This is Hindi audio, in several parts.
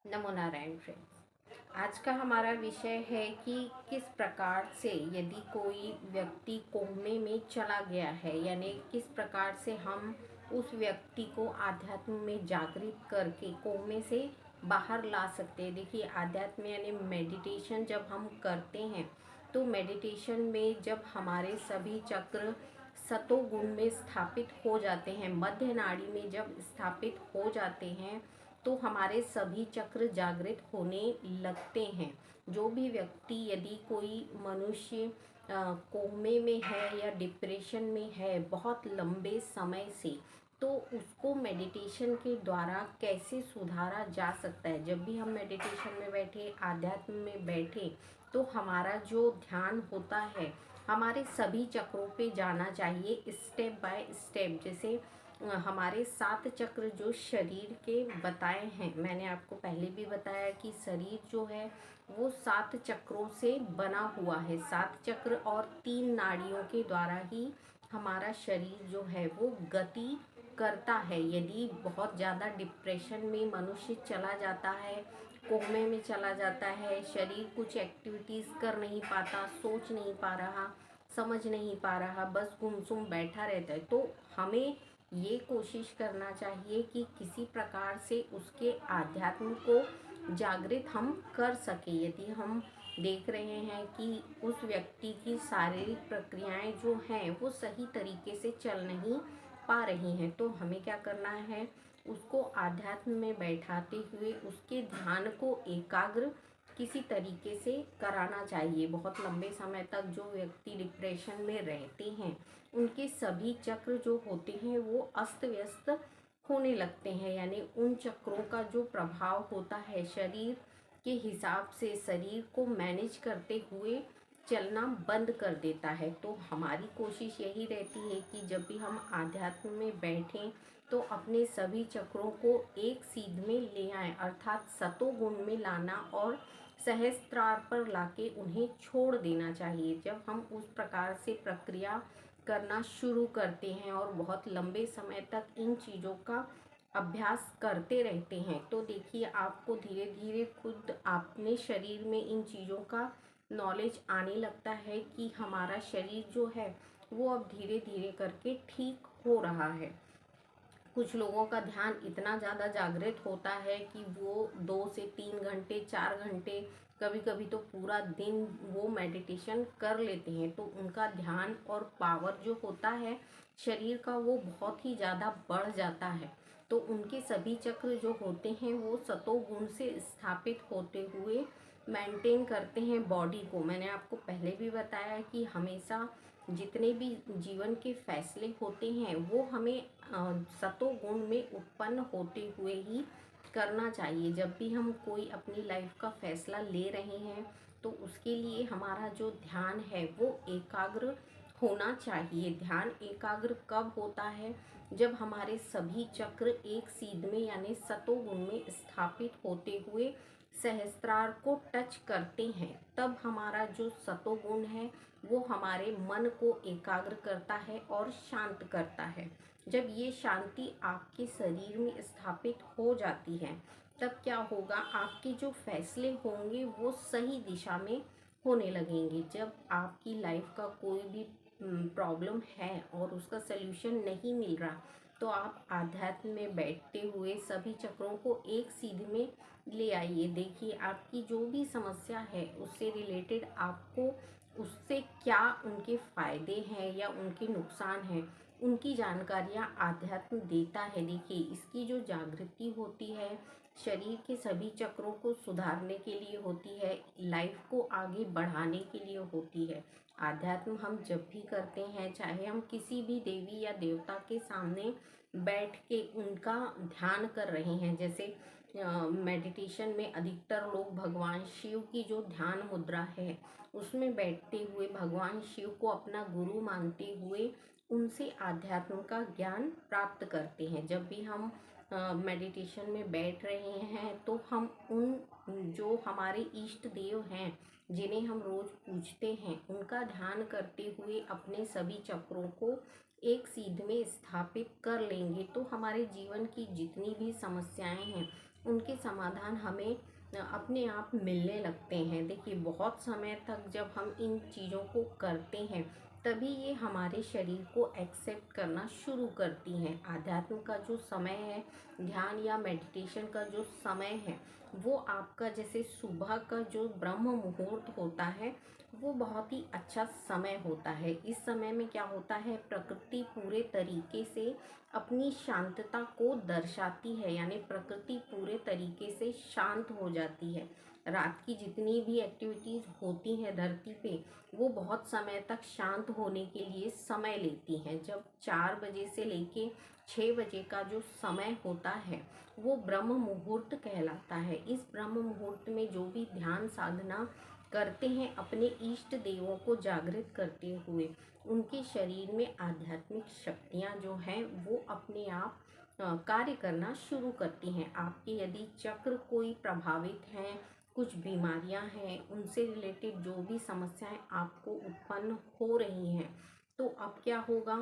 नमो नारायण फ्रेंड्स। आज का हमारा विषय है कि किस प्रकार से यदि कोई व्यक्ति कोमे में चला गया है, यानी किस प्रकार से हम उस व्यक्ति को आध्यात्म में जागृत करके कोमे से बाहर ला सकते हैं। देखिए, आध्यात्म यानी मेडिटेशन जब हम करते हैं तो मेडिटेशन में जब हमारे सभी चक्र सतोगुण में स्थापित हो जाते हैं, मध्य नाड़ी में जब स्थापित हो जाते हैं तो हमारे सभी चक्र जागृत होने लगते हैं। जो भी व्यक्ति, यदि कोई मनुष्य कोमे में है या डिप्रेशन में है बहुत लंबे समय से, तो उसको मेडिटेशन के द्वारा कैसे सुधारा जा सकता है। जब भी हम मेडिटेशन में बैठे, आध्यात्म में बैठे, तो हमारा जो ध्यान होता है हमारे सभी चक्रों पे जाना चाहिए, स्टेप बाय स्टेप। जैसे हमारे 7 चक्र जो शरीर के बताए हैं, मैंने आपको पहले भी बताया कि शरीर जो है वो 7 चक्रों से बना हुआ है। 7 चक्र और 3 नाड़ियों के द्वारा ही हमारा शरीर जो है वो गति करता है। यदि बहुत ज़्यादा डिप्रेशन में मनुष्य चला जाता है, कोमे में चला जाता है, शरीर कुछ एक्टिविटीज़ कर नहीं पाता, सोच नहीं पा रहा, समझ नहीं पा रहा, बस गुमसुम बैठा रहता है, तो हमें ये कोशिश करना चाहिए कि किसी प्रकार से उसके आध्यात्म को जागृत हम कर सके। यदि हम देख रहे हैं कि उस व्यक्ति की शारीरिक प्रक्रियाएं जो हैं वो सही तरीके से चल नहीं पा रही हैं, तो हमें क्या करना है, उसको आध्यात्म में बैठाते हुए उसके ध्यान को एकाग्र किसी तरीके से कराना चाहिए। बहुत लंबे समय तक जो व्यक्ति डिप्रेशन में रहते हैं उनके सभी चक्र जो होते हैं वो अस्त व्यस्त होने लगते हैं, यानी उन चक्रों का जो प्रभाव होता है शरीर के हिसाब से शरीर को मैनेज करते हुए चलना बंद कर देता है। तो हमारी कोशिश यही रहती है कि जब भी हम आध्यात्म में बैठें तो अपने सभी चक्रों को एक सीध में ले आएं, अर्थात सतोगुण में लाना और सहस्त्रार पर लाके उन्हें छोड़ देना चाहिए। जब हम उस प्रकार से प्रक्रिया करना शुरू करते हैं और बहुत लंबे समय तक इन चीज़ों का अभ्यास करते रहते हैं, तो देखिए आपको धीरे धीरे खुद अपने शरीर में इन चीज़ों का नॉलेज आने लगता है कि हमारा शरीर जो है वो अब धीरे धीरे करके ठीक हो रहा है। कुछ लोगों का ध्यान इतना ज़्यादा जागृत होता है कि वो 2 से 3 घंटे, 4 घंटे, कभी कभी तो पूरा दिन वो मेडिटेशन कर लेते हैं, तो उनका ध्यान और पावर जो होता है शरीर का वो बहुत ही ज़्यादा बढ़ जाता है। तो उनके सभी चक्र जो होते हैं वो सतोगुण से स्थापित होते हुए मेंटेन करते हैं बॉडी को। मैंने आपको पहले भी बताया कि हमेशा जितने भी जीवन के फैसले होते हैं वो हमें सतोगुण में उत्पन्न होते हुए ही करना चाहिए। जब भी हम कोई अपनी लाइफ का फैसला ले रहे हैं तो उसके लिए हमारा जो ध्यान है वो एकाग्र होना चाहिए। ध्यान एकाग्र कब होता है, जब हमारे सभी चक्र एक सीध में यानी सतोगुण में स्थापित होते हुए सहस्त्रार को टच करते हैं, तब हमारा जो सतोगुण है वो हमारे मन को एकाग्र करता है और शांत करता है। जब ये शांति आपके शरीर में स्थापित हो जाती है तब क्या होगा, आपके जो फैसले होंगे वो सही दिशा में होने लगेंगे। जब आपकी लाइफ का कोई भी प्रॉब्लम है और उसका सल्यूशन नहीं मिल रहा, तो आप आध्यात्म में बैठते हुए सभी चक्रों को एक सीध में ले आइए। देखिए आपकी जो भी समस्या है उससे रिलेटेड आपको उससे क्या उनके फायदे हैं या उनके नुकसान हैं, उनकी जानकारियाँ आध्यात्म देता है। देखिए इसकी जो जागृति होती है शरीर के सभी चक्रों को सुधारने के लिए होती है, लाइफ को आगे बढ़ाने के लिए होती है। आध्यात्म हम जब भी करते हैं, चाहे हम किसी भी देवी या देवता के सामने बैठ के उनका ध्यान कर रहे हैं, जैसे मेडिटेशन में अधिकतर लोग भगवान शिव की जो ध्यान मुद्रा है उसमें बैठते हुए भगवान शिव को अपना गुरु मानते हुए उनसे आध्यात्म का ज्ञान प्राप्त करते हैं। जब भी हम मेडिटेशन में बैठ रहे हैं तो हम उन जो हमारे इष्ट देव हैं जिन्हें हम रोज पूजते हैं उनका ध्यान करते हुए अपने सभी चक्रों को एक सीध में स्थापित कर लेंगे, तो हमारे जीवन की जितनी भी समस्याएं हैं उनके समाधान हमें अपने आप मिलने लगते हैं। देखिए, बहुत समय तक जब हम इन चीज़ों को करते हैं तभी ये हमारे शरीर को एक्सेप्ट करना शुरू करती हैं। आध्यात्म का जो समय है, ध्यान या मेडिटेशन का जो समय है, वो आपका जैसे सुबह का जो ब्रह्म मुहूर्त होता है, वो बहुत ही अच्छा समय होता है। इस समय में क्या होता है, प्रकृति पूरे तरीके से अपनी शांतता को दर्शाती है, यानी प्रकृति पूरे तरीके से शांत हो जाती है। रात की जितनी भी एक्टिविटीज़ होती हैं धरती पे, वो बहुत समय तक शांत होने के लिए समय लेती हैं। जब 4 बजे से लेके 6 बजे का जो समय होता है, वो ब्रह्म मुहूर्त कहलाता है। इस ब्रह्म मुहूर्त में जो भी ध्यान साधना करते हैं, अपने इष्ट देवों को जागृत करते हुए, उनके शरीर में आध्यात्मिक शक्तियाँ जो हैं वो अपने आप कार्य करना शुरू करती हैं। आपके यदि चक्र कोई प्रभावित हैं, कुछ बीमारियां हैं, उनसे रिलेटेड जो भी समस्याएं आपको उत्पन्न हो रही हैं, तो अब क्या होगा,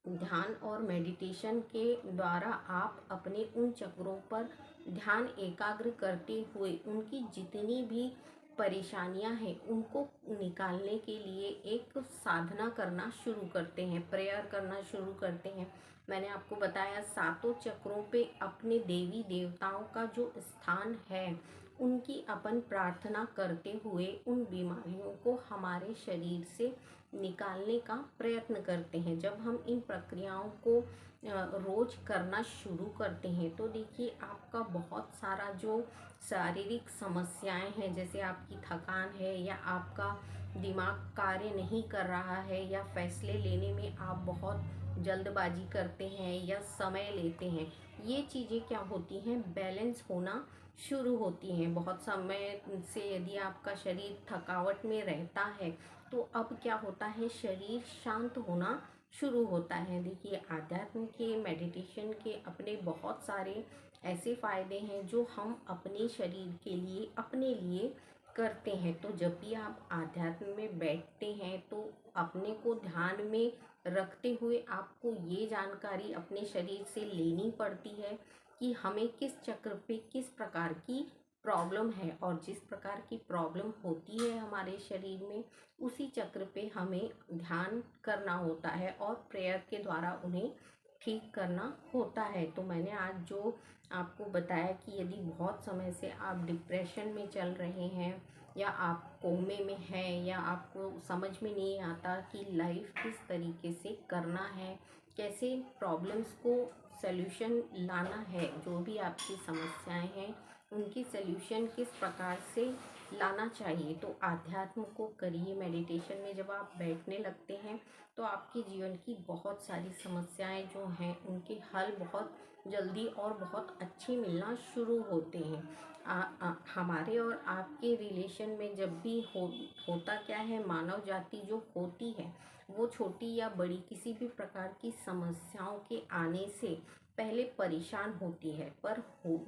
ध्यान और मेडिटेशन के द्वारा आप अपने उन चक्रों पर ध्यान एकाग्र करते हुए उनकी जितनी भी परेशानियां हैं उनको निकालने के लिए एक साधना करना शुरू करते हैं, प्रेयर करना शुरू करते हैं। मैंने आपको बताया, सातों चक्रों पे अपने देवी देवताओं का जो स्थान है, उनकी अपन प्रार्थना करते हुए उन बीमारियों को हमारे शरीर से निकालने का प्रयत्न करते हैं। जब हम इन प्रक्रियाओं को रोज करना शुरू करते हैं तो देखिए, आपका बहुत सारा जो शारीरिक समस्याएं हैं, जैसे आपकी थकान है या आपका दिमाग कार्य नहीं कर रहा है या फैसले लेने में आप बहुत जल्दबाजी करते हैं या समय लेते हैं, ये चीज़ें क्या होती हैं, बैलेंस होना शुरू होती हैं। बहुत समय से यदि आपका शरीर थकावट में रहता है तो अब क्या होता है, शरीर शांत होना शुरू होता है। देखिए, आध्यात्म के, मेडिटेशन के अपने बहुत सारे ऐसे फ़ायदे हैं जो हम अपने शरीर के लिए, अपने लिए करते हैं। तो जब भी आप आध्यात्म में बैठते हैं तो अपने को ध्यान में रखते हुए आपको ये जानकारी अपने शरीर से लेनी पड़ती है कि हमें किस चक्र पे किस प्रकार की प्रॉब्लम है, और जिस प्रकार की प्रॉब्लम होती है हमारे शरीर में, उसी चक्र पे हमें ध्यान करना होता है और प्रेयर के द्वारा उन्हें ठीक करना होता है। तो मैंने आज जो आपको बताया कि यदि बहुत समय से आप डिप्रेशन में चल रहे हैं या आप कोमे में हैं या आपको समझ में नहीं आता कि लाइफ किस तरीके से करना है, कैसे प्रॉब्लम्स को सल्यूशन लाना है, जो भी आपकी समस्याएं हैं उनकी सल्यूशन किस प्रकार से लाना चाहिए, तो आध्यात्म को करिए। मेडिटेशन में जब आप बैठने लगते हैं तो आपके जीवन की बहुत सारी समस्याएं जो हैं उनके हल बहुत जल्दी और बहुत अच्छे मिलना शुरू होते हैं। हमारे और आपके रिलेशन में जब भी होता क्या है, मानव जाति जो होती है वो छोटी या बड़ी किसी भी प्रकार की समस्याओं के आने से पहले परेशान होती है, पर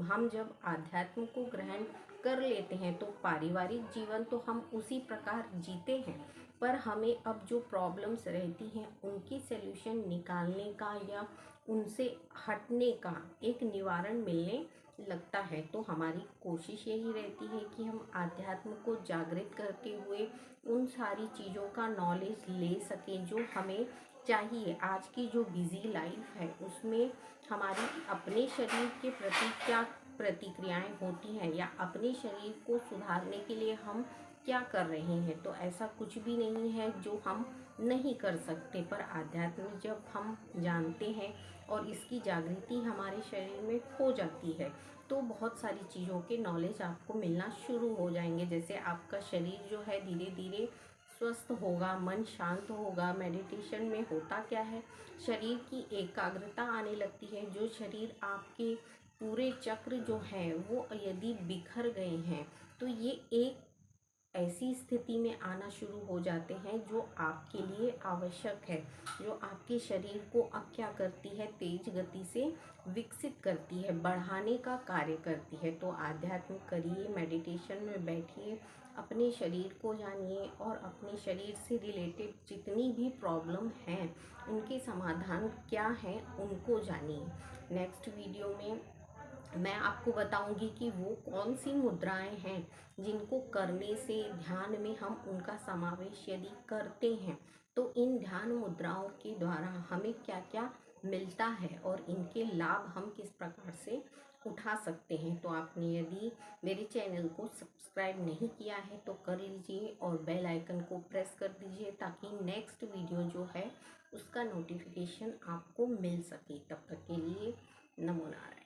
हम जब आध्यात्म को ग्रहण कर लेते हैं तो पारिवारिक जीवन तो हम उसी प्रकार जीते हैं, पर हमें अब जो प्रॉब्लम्स रहती हैं उनकी सल्यूशन निकालने का या उनसे हटने का एक निवारण मिलने लगता है। तो हमारी कोशिश यही रहती है कि हम आध्यात्म को जागृत करते हुए उन सारी चीज़ों का नॉलेज ले सकें जो हमें चाहिए। आज की जो बिजी लाइफ है उसमें हमारी अपने शरीर के प्रति क्या प्रतिक्रियाएं होती हैं या अपने शरीर को सुधारने के लिए हम क्या कर रहे हैं, तो ऐसा कुछ भी नहीं है जो हम नहीं कर सकते। पर आध्यात्म जब हम जानते हैं और इसकी जागृति हमारे शरीर में हो जाती है तो बहुत सारी चीज़ों के नॉलेज आपको मिलना शुरू हो जाएंगे। जैसे आपका शरीर जो है धीरे धीरे स्वस्थ होगा, मन शांत होगा। मेडिटेशन में होता क्या है, शरीर की एकाग्रता आने लगती है। जो शरीर आपके पूरे चक्र जो हैं वो यदि बिखर गए हैं तो ये एक ऐसी स्थिति में आना शुरू हो जाते हैं जो आपके लिए आवश्यक है, जो आपके शरीर को अब क्या करती है, तेज गति से विकसित करती है, बढ़ाने का कार्य करती है। तो आध्यात्म करिए, मेडिटेशन में बैठिए, अपने शरीर को जानिए और अपने शरीर से रिलेटेड जितनी भी प्रॉब्लम हैं उनके समाधान क्या हैं उनको जानिए। नेक्स्ट वीडियो में मैं आपको बताऊंगी कि वो कौन सी मुद्राएं हैं जिनको करने से ध्यान में हम उनका समावेश यदि करते हैं तो इन ध्यान मुद्राओं के द्वारा हमें क्या क्या मिलता है और इनके लाभ हम किस प्रकार से उठा सकते हैं। तो आपने यदि मेरे चैनल को सब्सक्राइब नहीं किया है तो कर लीजिए और बेल आइकन को प्रेस कर दीजिए ताकि नेक्स्ट वीडियो जो है उसका नोटिफिकेशन आपको मिल सके। तब तक के लिए नमो नारायण।